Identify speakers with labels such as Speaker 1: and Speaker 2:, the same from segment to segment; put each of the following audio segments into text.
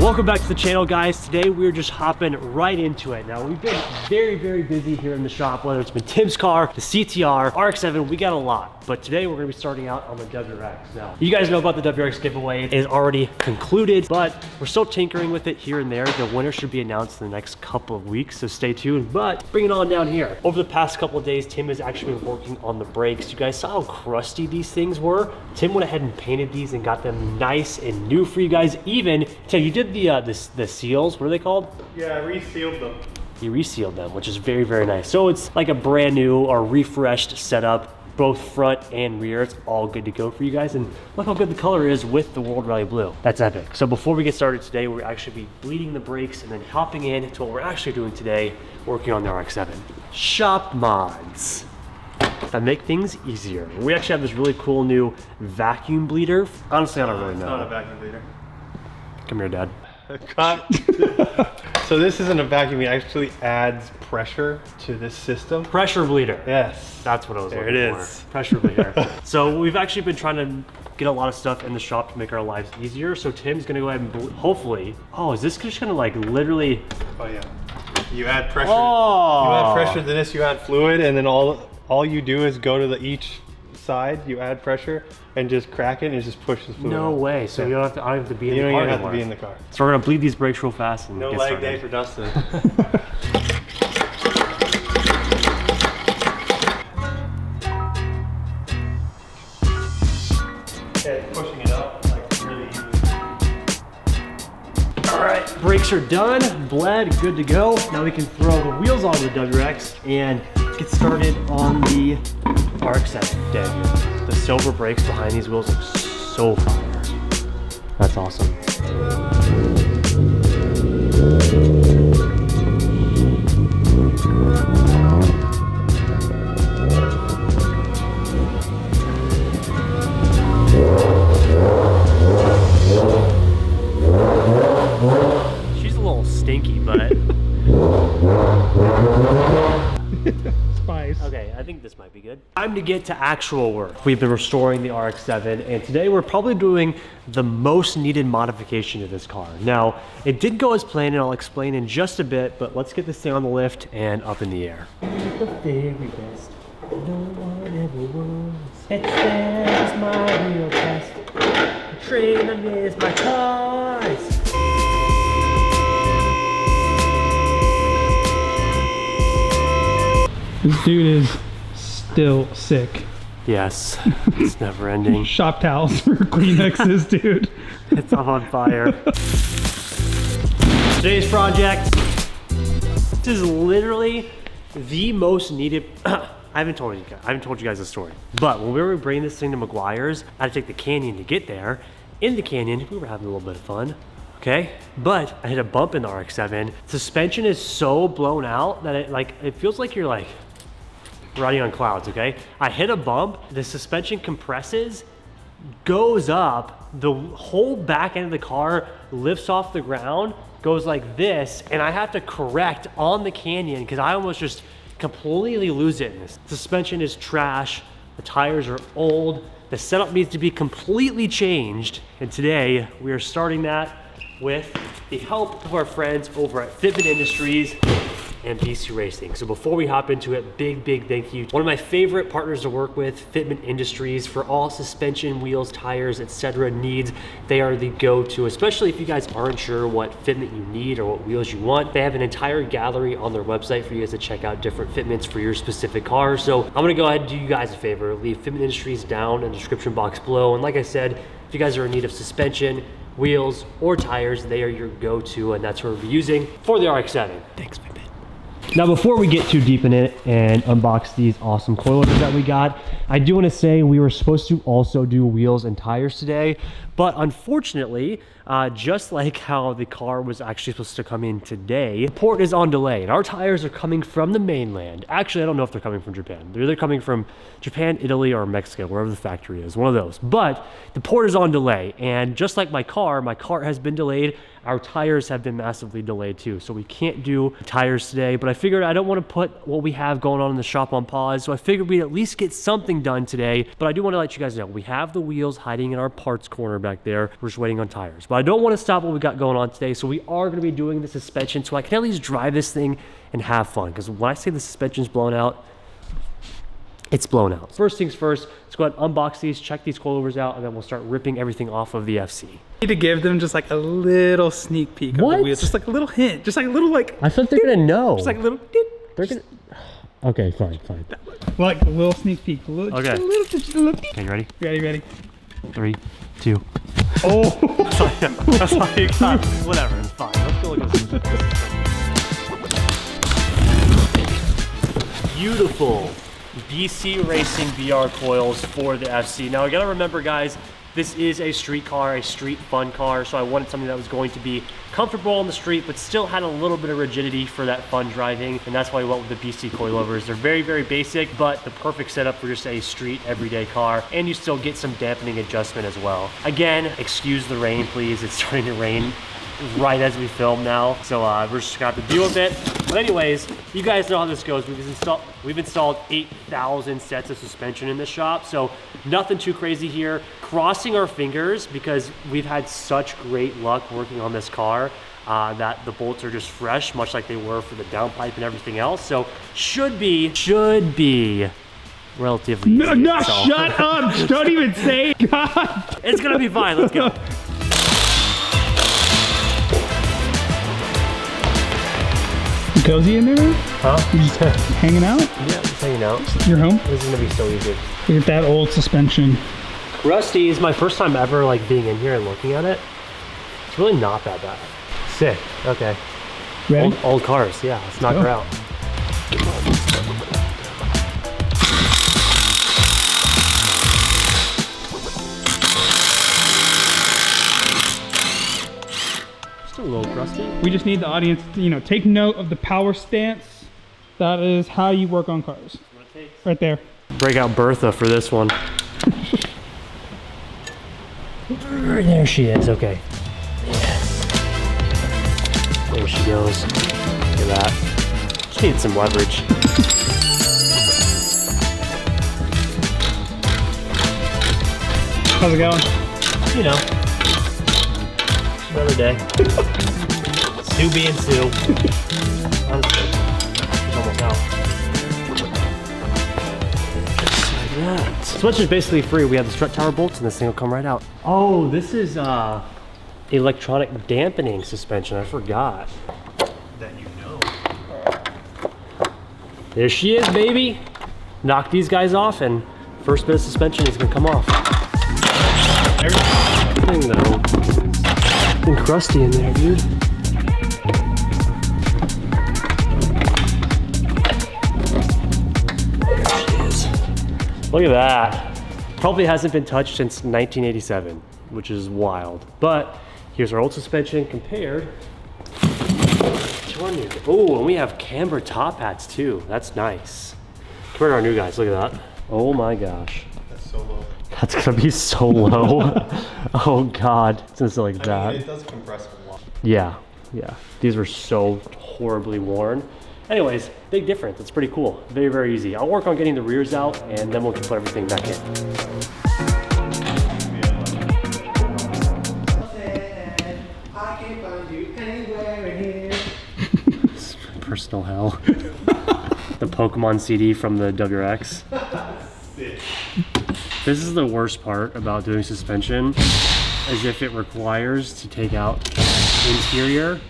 Speaker 1: Welcome back to the channel, guys. Today we're just hopping right into it. Now we've been very busy here in the shop, whether it's been Tim's car, the CTR, RX7, we got a lot. But today we're gonna be starting out on the WRX. Now, you guys know about the WRX giveaway. It is already concluded, but we're still tinkering with it here and there. The winner should be announced in the next couple of weeks, so stay tuned. But bring it on down here. Over the past couple of days, Tim has actually been working on the brakes. You guys saw how crusty these things were? Tim went ahead and painted these and got them nice and new for you guys. Even, Tim, you did the seals, what are they called?
Speaker 2: Yeah, I resealed them.
Speaker 1: You resealed them, which is very nice. So it's like a brand new or refreshed setup, both front and rear. It's all good to go for you guys. And look how good the color is with the World Rally Blue. That's epic. So before we get started today, we'll actually be bleeding the brakes and then hopping into what we're actually doing today, working on the RX7. Shop mods that make things easier. We actually have this really cool new vacuum bleeder. Honestly, I don't really know.
Speaker 2: It's not a vacuum bleeder.
Speaker 1: Come here, Dad.
Speaker 2: So this isn't a vacuum, it actually adds pressure to this system.
Speaker 1: Pressure bleeder.
Speaker 2: Yes.
Speaker 1: That's what I was looking for.
Speaker 2: There it is.
Speaker 1: Pressure bleeder. So we've actually been trying to get a lot of stuff in the shop to make our lives easier. So Tim's gonna go ahead and hopefully, oh, is this just gonna like literally?
Speaker 2: Oh yeah. You add pressure.
Speaker 1: Oh.
Speaker 2: You add pressure to this, you add fluid, and then all you do is go to each side, you add pressure, and just crack it and it just pushes fluid.
Speaker 1: No
Speaker 2: out.
Speaker 1: way. So
Speaker 2: Yeah.
Speaker 1: you don't have to, I don't have to be in
Speaker 2: You
Speaker 1: the
Speaker 2: don't
Speaker 1: car
Speaker 2: even have
Speaker 1: anymore.
Speaker 2: to be in the car.
Speaker 1: So we're gonna bleed these brakes real fast and
Speaker 2: No
Speaker 1: get
Speaker 2: leg
Speaker 1: started.
Speaker 2: day for Dustin. Okay, pushing it up like really easy.
Speaker 1: All right, brakes are done, bled, good to go. Now we can throw the wheels on the WRX and get started on the RX7. Dang, the silver brakes behind these wheels look so fire. That's awesome. She's a little stinky, but
Speaker 3: Spice.
Speaker 1: okay, I think this might be good. Time to get to actual work. We've been restoring the RX-7, and today we're probably doing the most needed modification to this car. Now, it did go as planned, and I'll explain in just a bit, but let's get this thing on the lift and up in the air. The very best, no one ever was. It's my real test. The train, I miss my cars.
Speaker 3: This dude is still sick.
Speaker 1: Yes, it's never ending.
Speaker 3: Shop towels for Kleenexes, dude.
Speaker 1: It's on fire. Today's project, this is literally the most needed. I haven't told you guys the story, but when we were bringing this thing to McGuire's, I had to take the canyon to get there. In the canyon, we were having a little bit of fun. Okay, but I hit a bump in the RX-7. Suspension is so blown out that it feels like you're like riding on clouds. Okay, I hit a bump, the suspension compresses, goes up, the whole back end of the car lifts off the ground, goes like this, and I have to correct on the canyon because I almost just completely lose it. This suspension is trash, the tires are old, the setup needs to be completely changed, and today we are starting that with the help of our friends over at Fitment Industries and BC Racing. So before we hop into it, big thank you. One of my favorite partners to work with, Fitment Industries, for all suspension, wheels, tires, etc. needs. They are the go-to, especially if you guys aren't sure what fitment you need or what wheels you want. They have an entire gallery on their website for you guys to check out different fitments for your specific car. So I'm gonna go ahead and do you guys a favor, leave Fitment Industries down in the description box below. And like I said, if you guys are in need of suspension, wheels, or tires, they are your go-to, and that's what we're using for the RX-7. Thanks, Fitment. Now, before we get too deep in it and unbox these awesome coilovers that we got, I do want to say we were supposed to also do wheels and tires today, but unfortunately, just like how the car was actually supposed to come in today, the port is on delay, and our tires are coming from the mainland. Actually, I don't know if they're coming from Japan. They're either coming from Japan, Italy, or Mexico, wherever the factory is, one of those. But the port is on delay, and just like my car has been delayed. Our tires have been massively delayed too, so we can't do tires today, but I figured I don't want to put what we have going on in the shop on pause, so I figured we'd at least get something done today. But I do want to let you guys know, we have the wheels hiding in our parts corner back there. We're just waiting on tires. But I don't want to stop what we got going on today, so we are going to be doing the suspension so I can at least drive this thing and have fun. Because when I say the suspension's blown out, it's blown out. First things first, let's go ahead and unbox these, check these coilovers out, and then we'll start ripping everything off of the FC.
Speaker 3: Need to give them just like a little sneak peek of the wheels, just like a little hint, just like a little like.
Speaker 1: I thought they're gonna know.
Speaker 3: Just like a little.
Speaker 1: They're gonna. Okay, fine.
Speaker 3: Like a little sneak peek. Okay.
Speaker 1: Okay, you ready?
Speaker 3: Ready.
Speaker 1: 3, 2.
Speaker 3: Oh.
Speaker 1: That's all you got. Whatever, it's fine. Let's go look at this. Beautiful BC Racing BR coils for the FC. Now, you gotta remember, guys, this is a street car, a street fun car, so I wanted something that was going to be comfortable on the street, but still had a little bit of rigidity for that fun driving, and that's why we went with the BC coilovers. They're very, very basic, but the perfect setup for just a street, everyday car, and you still get some dampening adjustment as well. Again, excuse the rain, please. It's starting to rain right as we film now, so we're just gonna have to deal with it. But anyways, you guys know how this goes. We've installed 8,000 sets of suspension in this shop, so nothing too crazy here. Crossing our fingers, because we've had such great luck working on this car, that the bolts are just fresh, much like they were for the downpipe and everything else. So should be relatively easy.
Speaker 3: No, shut up! Don't even say it. God.
Speaker 1: It's gonna be fine. Let's go.
Speaker 3: Cozy in there?
Speaker 1: Huh?
Speaker 3: You just hanging out?
Speaker 1: Yeah, just hanging out.
Speaker 3: You're home?
Speaker 1: This is gonna be so easy.
Speaker 3: Look at that old suspension.
Speaker 1: Rusty is my first time ever like being in here and looking at it. It's really not that bad. Sick. Okay.
Speaker 3: Ready?
Speaker 1: Old cars. Yeah, let's knock her out. Just a little crusty.
Speaker 3: We just need the audience to, you know, take note of the power stance. That is how you work on cars. Right there.
Speaker 1: Break out Bertha for this one. There she is. Okay. Yes. There she goes. Look at that. Just need some leverage.
Speaker 3: How's it going?
Speaker 1: You know, another day. Sue being Sue. Honestly, she's almost out. Just like that. Switch is basically free. We have the strut tower bolts, and this thing will come right out. Oh, this is electronic dampening suspension. I forgot.
Speaker 2: That you know.
Speaker 1: There she is, baby. Knock these guys off, and first bit of suspension is gonna come off. Thing though, something crusty in there, dude. There she is. Look at that. Probably hasn't been touched since 1987, which is wild. But here's our old suspension compared to our new. Oh, and we have camber top hats too. That's nice. Compared to our new guys, look at that. Oh my gosh.
Speaker 2: That's so low.
Speaker 1: That's gonna be so low. Oh God, just like that.
Speaker 2: I mean, it does compress a lot.
Speaker 1: Yeah. These were so horribly worn. Anyways, big difference. It's pretty cool. Very, very easy. I'll work on getting the rears out, and then we'll put everything back in. Personal hell. The Pokemon CD from the WRX. This is the worst part about doing suspension, is if it requires to take out interior,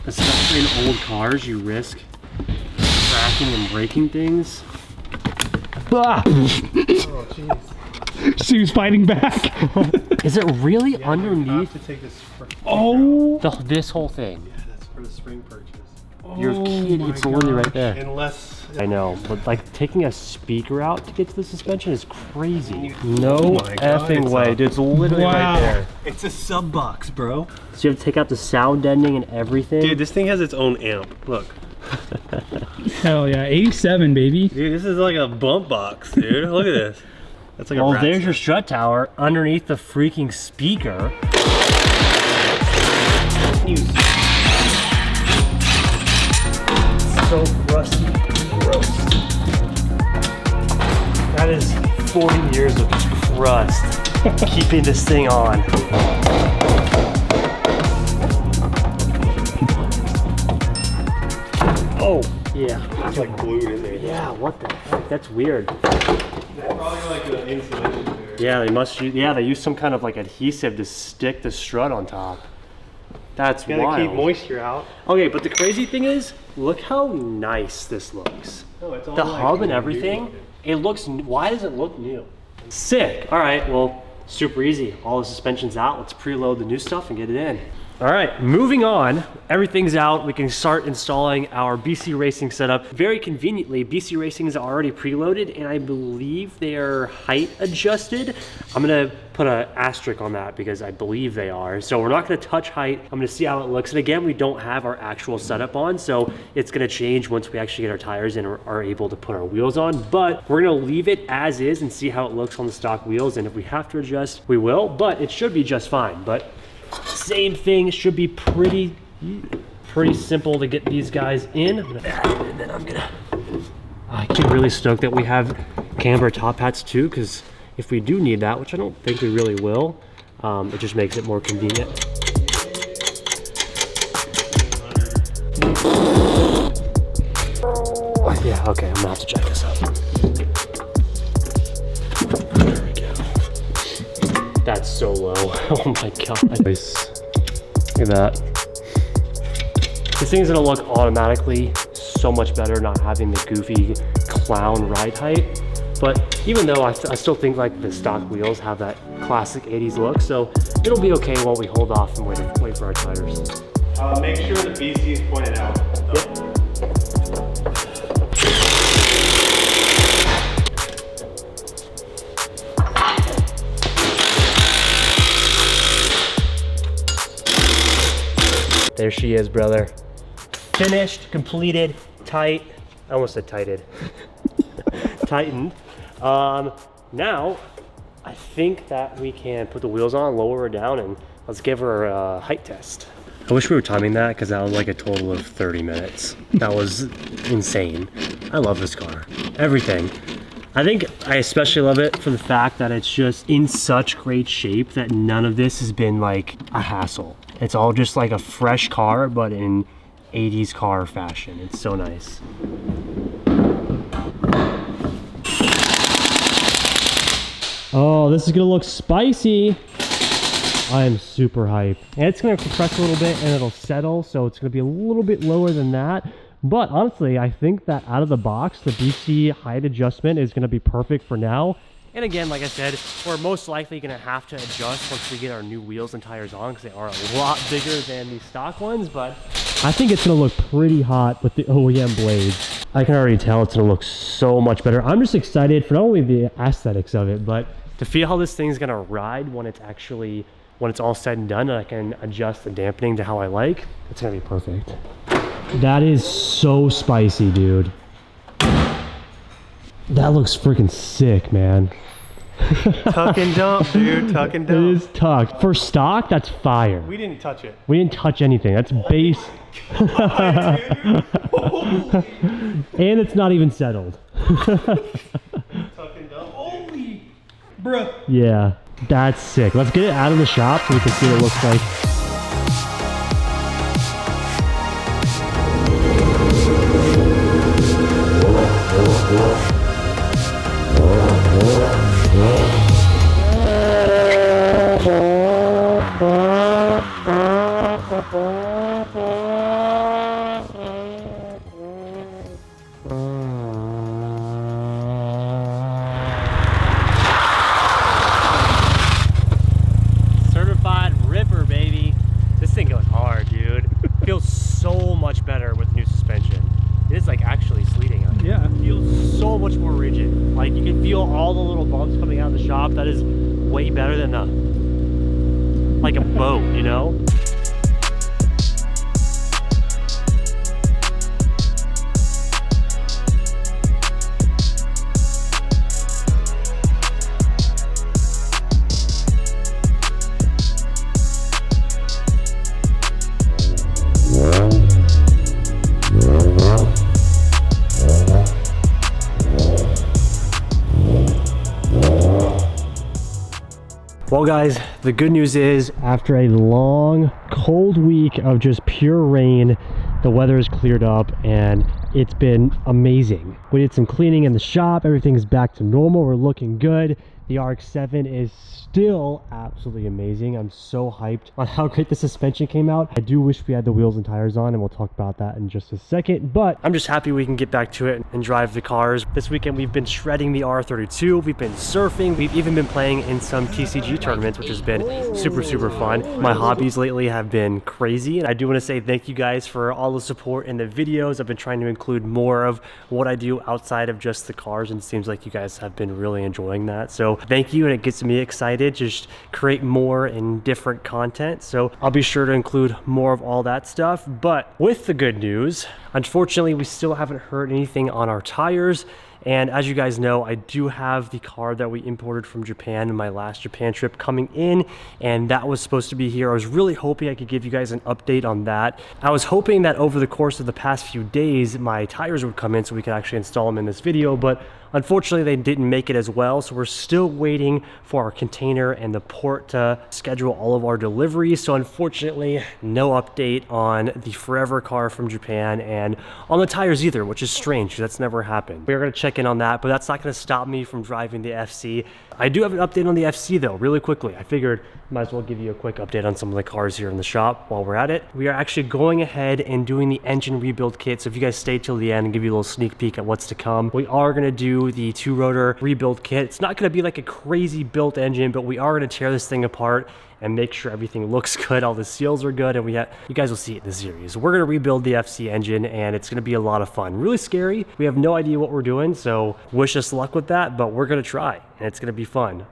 Speaker 1: especially in old cars, you risk cracking and breaking things.
Speaker 3: Ah!
Speaker 2: Oh, jeez.
Speaker 3: She was fighting back.
Speaker 1: Is it really
Speaker 2: You
Speaker 1: underneath
Speaker 2: have to take this spring.
Speaker 3: Oh!
Speaker 1: this whole thing?
Speaker 2: Yeah, that's for the spring purchase.
Speaker 1: You're kidding, it's literally right there.
Speaker 2: Unless
Speaker 1: I know, but like taking a speaker out to get to the suspension is crazy. No
Speaker 2: Oh my God,
Speaker 1: effing
Speaker 2: it's
Speaker 1: way,
Speaker 2: a-
Speaker 1: dude, it's literally
Speaker 3: Wow.
Speaker 1: right there.
Speaker 2: it's a sub box, bro.
Speaker 1: So you have to take out the sound ending and everything.
Speaker 2: Dude, this thing has its own amp. Look.
Speaker 3: Hell yeah, 87, baby.
Speaker 2: Dude, this is like a bump box, dude. Look at this. That's like a
Speaker 1: Oh,
Speaker 2: rat
Speaker 1: there's
Speaker 2: set.
Speaker 1: your strut tower underneath the freaking speaker. So rusty. Gross. That is 40 years of crust keeping this thing on. Oh, yeah.
Speaker 2: It's like glued in there.
Speaker 1: Yeah, what the heck? That's weird.
Speaker 2: That's probably like the insulation there.
Speaker 1: Yeah, they must use, yeah, they use some kind of like adhesive to stick the strut on top. That's
Speaker 2: You gotta
Speaker 1: wild.
Speaker 2: keep moisture out.
Speaker 1: Okay, but the crazy thing is, look how nice this looks.
Speaker 2: No, it's all
Speaker 1: The
Speaker 2: like
Speaker 1: hub and
Speaker 2: new.
Speaker 1: everything, it looks, why does it look new? Sick. All right, well, super easy. All the suspension's out. Let's preload the new stuff and get it in. All right, moving on. Everything's out. We can start installing our BC Racing setup. Very conveniently, BC Racing is already preloaded, and I believe they're height adjusted. I'm gonna put an asterisk on that because I believe they are. So we're not gonna touch height. I'm gonna see how it looks. And again, we don't have our actual setup on, so it's gonna change once we actually get our tires in or are able to put our wheels on. But we're gonna leave it as is and see how it looks on the stock wheels. And if we have to adjust, we will, but it should be just fine. But same thing, should be pretty simple to get these guys in. I'm gonna add it, and then I'm gonna, I get really stoked that we have camber top hats too, because if we do need that, which I don't think we really will, it just makes it more convenient. Yeah, okay, I'm gonna have to check this out. There we go. That's so low. Oh my god. Nice. Look at that. This thing's gonna look automatically so much better not having the goofy clown ride height. But even though I still think like the stock wheels have that classic 80s look, so it'll be okay while we hold off and wait for our tires.
Speaker 2: Make sure the BC is pointed out.
Speaker 1: Yep. There she is, brother. Finished, completed, tight. I almost said tighted. Tightened. Now, I think that we can put the wheels on, lower her down, and let's give her a height test. I wish we were timing that because that was like a total of 30 minutes. That was insane. I love this car. Everything. I think I especially love it for the fact that it's just in such great shape that none of this has been like a hassle. It's all just like a fresh car, but in 80s car fashion. It's so nice. Oh, this is gonna look spicy. I am super hyped. And it's gonna compress a little bit and it'll settle, so it's gonna be a little bit lower than that. But honestly, I think that out of the box, the BC height adjustment is gonna be perfect for now. And again, like I said, we're most likely gonna have to adjust once we get our new wheels and tires on because they are a lot bigger than the stock ones, but I think it's gonna look pretty hot with the OEM blades. I can already tell it's gonna look so much better. I'm just excited for not only the aesthetics of it, but to feel how this thing's gonna ride when it's all said and done, and I can adjust the dampening to how I like. It's gonna be perfect. That is so spicy, dude. That looks freaking sick, man.
Speaker 2: Tuck and dump, dude. Tuck and
Speaker 1: It
Speaker 2: dump.
Speaker 1: is tucked. For stock, that's fire.
Speaker 2: We didn't touch it.
Speaker 1: We didn't touch anything. That's base. And it's not even settled.
Speaker 2: Tuck and dump. Holy, bruh.
Speaker 1: Yeah, that's sick. Let's get it out of the shop so we can see what it looks like. Certified ripper, baby. This thing goes hard, dude. Feels so much better with new suspension. It is like actually sleeting out here.
Speaker 3: Yeah.
Speaker 1: It feels so much more rigid. Like you can feel all the little bumps coming out of the shop. That is way better than like a boat, you know? Well guys, the good news is after a long cold week of just pure rain, the weather has cleared up and it's been amazing. We did some cleaning in the shop. Everything's back to normal. We're looking good. The RX-7 is still absolutely amazing. I'm so hyped on how great the suspension came out. I do wish we had the wheels and tires on, and we'll talk about that in just a second, but I'm just happy we can get back to it and drive the cars. This weekend we've been shredding the R32, we've been surfing, we've even been playing in some TCG tournaments, which has been super fun. My hobbies lately have been crazy, and I do want to say thank you guys for all the support in the videos. I've been trying to include more of what I do outside of just the cars, and it seems like you guys have been really enjoying that. So thank you, and it gets me excited to just create more and different content. So I'll be sure to include more of all that stuff. But with the good news, unfortunately, we still haven't heard anything on our tires. And as you guys know, I do have the car that we imported from Japan in my last Japan trip coming in, and that was supposed to be here. I was really hoping I could give you guys an update on that. I was hoping that over the course of the past few days, my tires would come in so we could actually install them in this video, but unfortunately, they didn't make it as well, so we're still waiting for our container and the port to schedule all of our deliveries. So unfortunately, no update on the Forever car from Japan and on the tires either, which is strange. That's never happened. We're gonna check in on that, but that's not gonna stop me from driving the FC. I do have an update on the FC though, really quickly. I figured might as well give you a quick update on some of the cars here in the shop while we're at it. We are actually going ahead and doing the engine rebuild kit. So if you guys stay till the end and give you a little sneak peek at what's to come, we are gonna do the 2-rotor rebuild kit. It's not gonna be like a crazy built engine, but we are gonna tear this thing apart and make sure everything looks good, all the seals are good, and you guys will see it in the series. We're gonna rebuild the FC engine, and it's gonna be a lot of fun. Really scary. We have no idea what we're doing, so wish us luck with that, but we're gonna try, and it's gonna be fun.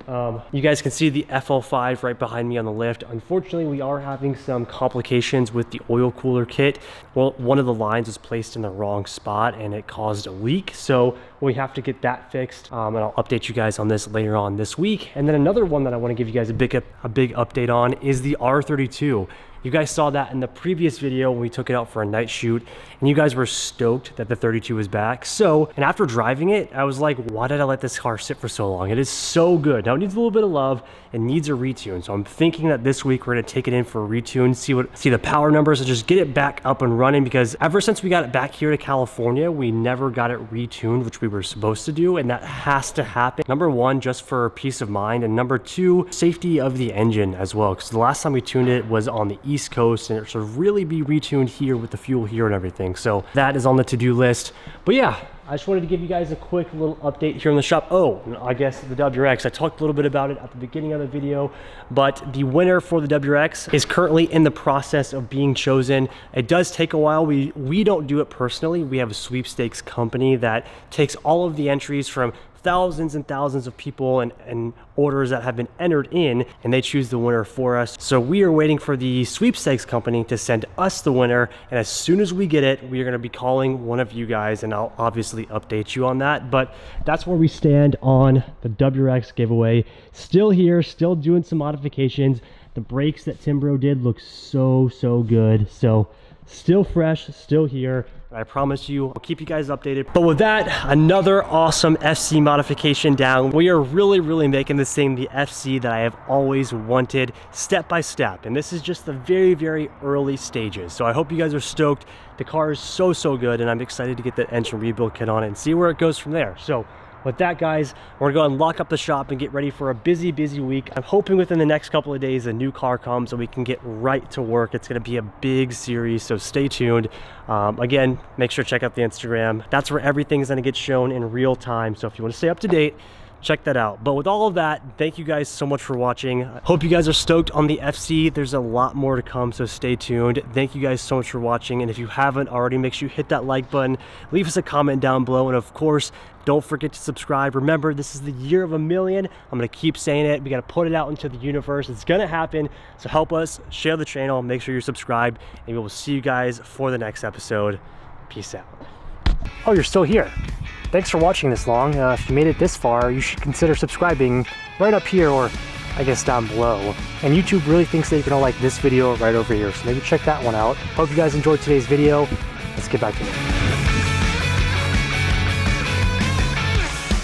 Speaker 1: You guys can see the FL5 right behind me on the lift. Unfortunately, we are having some complications with the oil cooler kit. Well, one of the lines was placed in the wrong spot, and it caused a leak, so we have to get that fixed, and I'll update you guys on this later on this week. And then another one that I wanna give you guys a big update on is the R32. You guys saw that in the previous video when we took it out for a night shoot, and you guys were stoked that the 32 was back. So, and after driving it, I was like, why did I let this car sit for so long? It is so good. Now it needs a little bit of love and needs a retune. So I'm thinking that this week we're gonna take it in for a retune, see the power numbers, and just get it back up and running, because ever since we got it back here to California, we never got it retuned, which we were supposed to do, and that has to happen. Number one, just for peace of mind, and number two, safety of the engine as well, because the last time we tuned it was on the East Coast, and it should really be retuned here with the fuel here and everything. So that is on the to-do list. But yeah, I just wanted to give you guys a quick little update here in the shop. Oh, I guess the WRX, I talked a little bit about it at the beginning of the video, but the winner for the WRX is currently in the process of being chosen. It does take a while. We don't do it personally. We have a sweepstakes company that takes all of the entries from thousands and thousands of people and orders that have been entered in, and they choose the winner for us. So we are waiting for the sweepstakes company to send us the winner, and as soon as we get it, we are going to be calling one of you guys, and I'll obviously update you on that. But that's where we stand on the WRX giveaway. Still here, still doing some modifications. The brakes that Timbro did look so good. So still fresh, still here. I promise you, I'll keep you guys updated. But with that, another awesome FC modification down. We are really making this thing the FC that I have always wanted, step by step. And this is just the very early stages. So I hope you guys are stoked. The car is so good, and I'm excited to get that engine rebuild kit on it and see where it goes from there. So with that, guys, we're gonna go and lock up the shop and get ready for a busy week. I'm hoping within the next couple of days a new car comes and we can get right to work. It's gonna be a big series, so stay tuned. Again, make sure to check out the Instagram. That's where everything's gonna get shown in real time. So if you wanna stay up to date, check that out. But with all of that, thank you guys so much for watching. I hope you guys are stoked on the FC. There's a lot more to come, so stay tuned. Thank you guys so much for watching, and if you haven't already, make sure you hit that like button, leave us a comment down below, and of course, don't forget to subscribe. Remember, this is the year of 1,000,000. I'm gonna keep saying it. We gotta put it out into the universe. It's gonna happen. So help us, share the channel, make sure you're subscribed, and we will see you guys for the next episode. Peace out. Oh, you're still here. Thanks for watching this long. If you made it this far, you should consider subscribing right up here, or I guess down below. And YouTube really thinks that you're gonna like this video right over here, so maybe check that one out. Hope you guys enjoyed today's video. Let's get back to it.